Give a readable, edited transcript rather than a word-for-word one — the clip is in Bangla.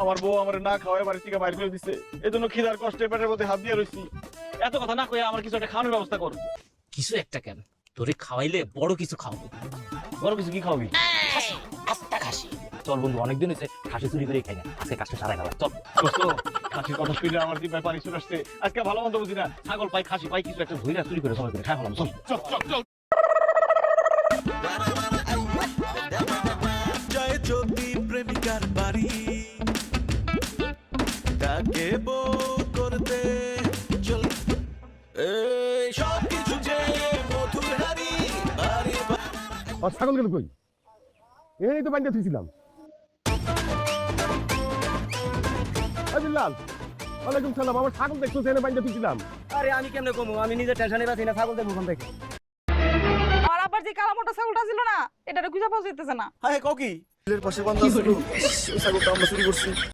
আমার বউ আমার না খাওয়ায় বাড়ি থেকে বাইরে করে দিছে, এজন্য খিদার কষ্টে পেটের মধ্যে হাত দিয়ে রইছি। এত কথা না কয়ে আমার কিছু একটা খাওয়ানোর ব্যবস্থা কর। কিছু একটা কেন, তোরে খাওয়াইলে বড় কিছু খাওয়াবো। বড় কিছু কি খাওয়াবি? আস্তা খাসি। চল বন্ধু, অনেকদিন হয়েছে খাসি চুরি করে খাই না, আজকে কাজটা সারাই গেল। চল দোস্ত, খাসির কথা শুনে আমার জিভে পানি চলে আসছে। আজকে ভালো মন্দ বুঝি না, ছাগল পাই খাসি পাই কিছু একটা ধইরা চুরি করে সবাই করে খাই ফেলাম। চল চল চল চল। যায় যদি প্রেমিকার বাড়ি, তাকে বউ করতে চল। এই সব কিছু যে মধুর হারি বাড়ি আর ছাগল গেল কই? এই তো বাইন্দা থুইছিলাম। আবিল্লাল, ওয়ালাইকুম সালাম। আমার ছাগল দেখছো এনে বাইন্দা থুইছিলাম। আরে আমি কেমনে কমু, আমি নিজে টেনশনে আছি না, ছাগল দেখবো কোন থেকে? আর আবার যে কালা মোটা ছাগলটা ছিল না, এটারে খুঁজে পাওয়া যাইতেছে না। হ্যাঁ কাউ কি? পাশে বান্ধা ছিল, ওই ছাগলটা আমরা চুরি করছি।